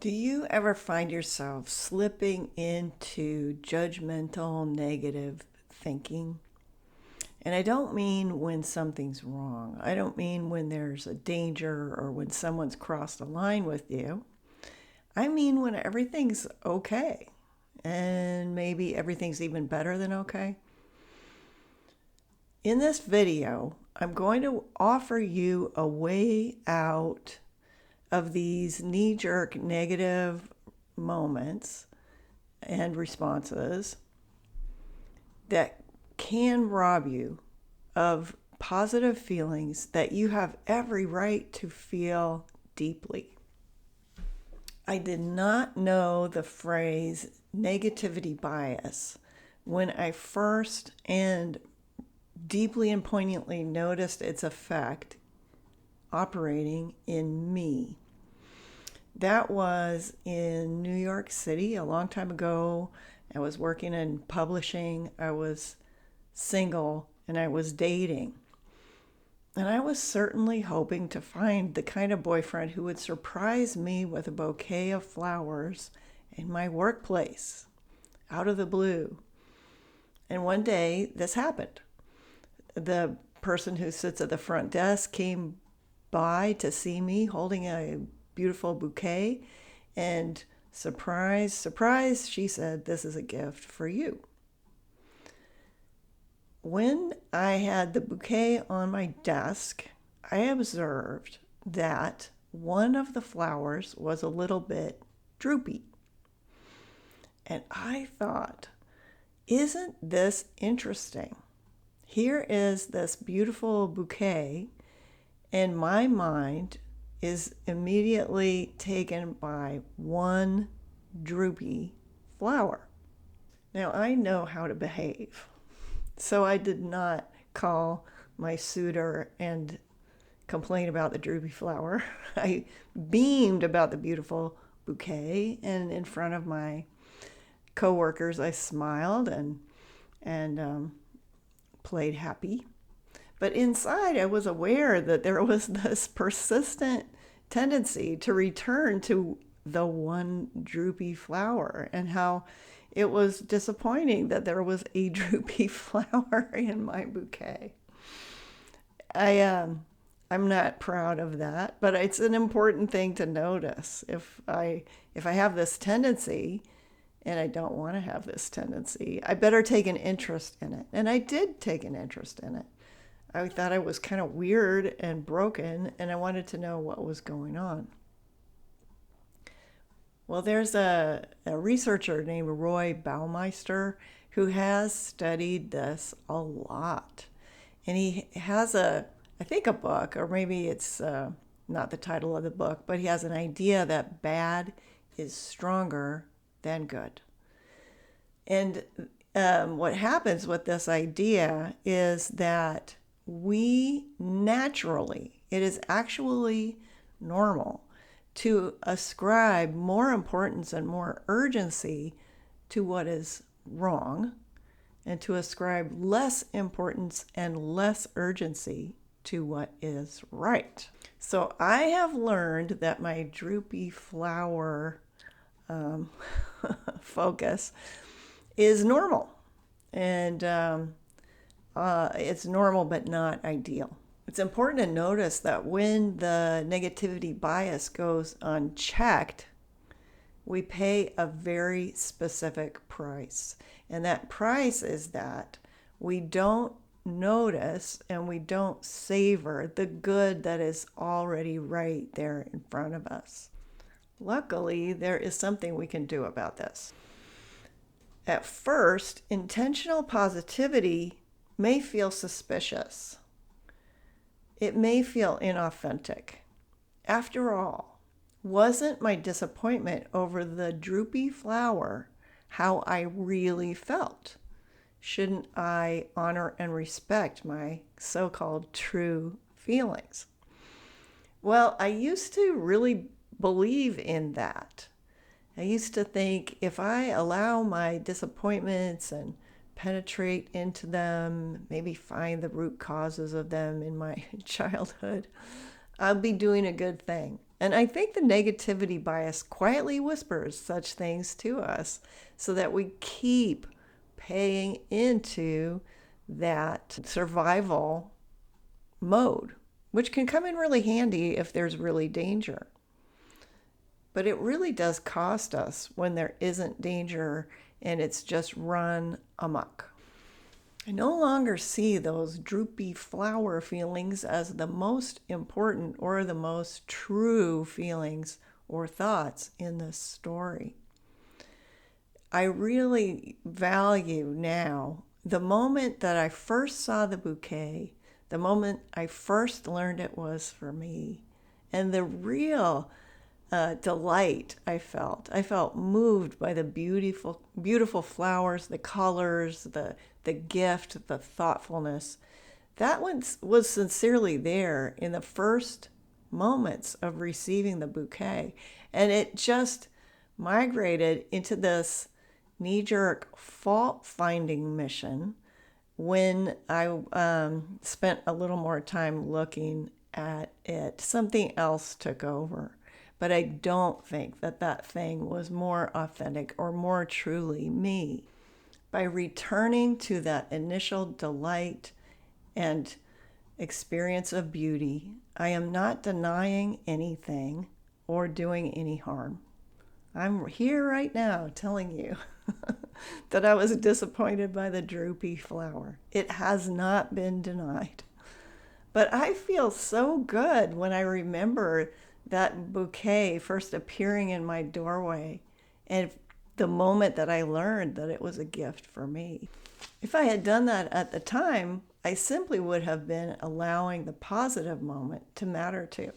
Do you ever find yourself slipping into judgmental, negative thinking? And I don't mean when something's wrong. I don't mean when there's a danger or when someone's crossed a line with you. I mean when everything's okay. And maybe everything's even better than okay. In this video, I'm going to offer you a way out of these knee-jerk negative moments and responses that can rob you of positive feelings that you have every right to feel deeply. I did not know the phrase negativity bias when I first and deeply and poignantly noticed its effect operating in me. That was in New York City a long time ago. I was working in publishing. I was single and I was dating. And I was certainly hoping to find the kind of boyfriend who would surprise me with a bouquet of flowers in my workplace, out of the blue. And one day this happened. The person who sits at the front desk came by to see me holding a beautiful bouquet, and surprise, surprise, she said, "This is a gift for you." When I had the bouquet on my desk, I observed that one of the flowers was a little bit droopy. And I thought, isn't this interesting? Here is this beautiful bouquet, and my mind is immediately taken by one droopy flower. Now, I know how to behave, so I did not call my suitor and complain about the droopy flower. I beamed about the beautiful bouquet, and in front of my coworkers, I smiled and played happy. But inside, I was aware that there was this persistent tendency to return to the one droopy flower, and how it was disappointing that there was a droopy flower in my bouquet. I'm not proud of that, but it's an important thing to notice. If I have this tendency, and I don't want to have this tendency, I better take an interest in it. And I did take an interest in it. I thought I was kind of weird and broken, and I wanted to know what was going on. Well, there's a researcher named Roy Baumeister who has studied this a lot. And he has I think a book, or maybe it's not the title of the book, but he has an idea that bad is stronger than good. And what happens with this idea is that we naturally, it is actually normal to ascribe more importance and more urgency to what is wrong, and to ascribe less importance and less urgency to what is right. So I have learned that my droopy flower focus is normal, and it's normal but not ideal. It's important to notice that when the negativity bias goes unchecked, we pay a very specific price. And that price is that we don't notice and we don't savor the good that is already right there in front of us. Luckily, there is something we can do about this. At first, intentional positivity may feel suspicious. It may feel inauthentic. After all, wasn't my disappointment over the droopy flower how I really felt? Shouldn't I honor and respect my so-called true feelings? Well, I used to really believe in that. I used to think if I allow my disappointments and penetrate into them, maybe find the root causes of them in my childhood, I'll be doing a good thing. And I think the negativity bias quietly whispers such things to us so that we keep paying into that survival mode, which can come in really handy if there's really danger. But it really does cost us when there isn't danger and it's just run amok. I no longer see those droopy flower feelings as the most important or the most true feelings or thoughts in this story. I really value now the moment that I first saw the bouquet, the moment I first learned it was for me, and the real delight I felt. I felt moved by the beautiful, beautiful flowers, the colors, the gift, the thoughtfulness. That one was sincerely there in the first moments of receiving the bouquet. And it just migrated into this knee-jerk fault-finding mission when I spent a little more time looking at it. Something else took over. But I don't think that that thing was more authentic or more truly me. By returning to that initial delight and experience of beauty, I am not denying anything or doing any harm. I'm here right now telling you that I was disappointed by the droopy flower. It has not been denied. But I feel so good when I remember that bouquet first appearing in my doorway and the moment that I learned that it was a gift for me. If I had done that at the time, I simply would have been allowing the positive moment to matter too.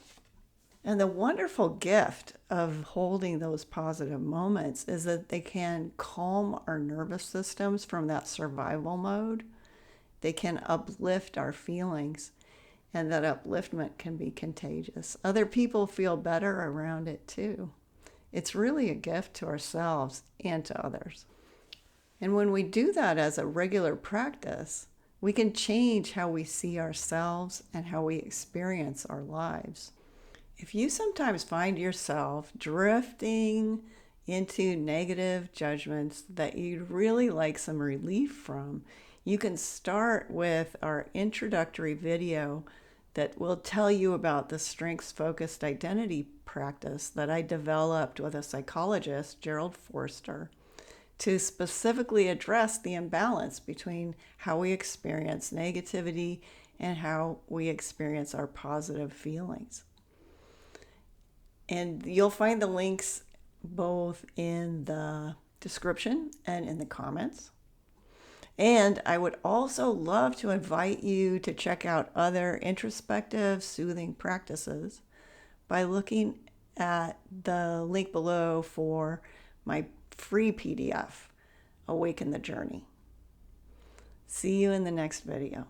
And the wonderful gift of holding those positive moments is that they can calm our nervous systems from that survival mode. They can uplift our feelings, and that upliftment can be contagious. Other people feel better around it too. It's really a gift to ourselves and to others. And when we do that as a regular practice, we can change how we see ourselves and how we experience our lives. If you sometimes find yourself drifting into negative judgments that you'd really like some relief from, you can start with our introductory video that will tell you about the strengths-focused identity practice that I developed with a psychologist, Gerald Forster, to specifically address the imbalance between how we experience negativity and how we experience our positive feelings. And you'll find the links both in the description and in the comments. And I would also love to invite you to check out other introspective, soothing practices by looking at the link below for my free PDF, Awaken the Journey. See you in the next video.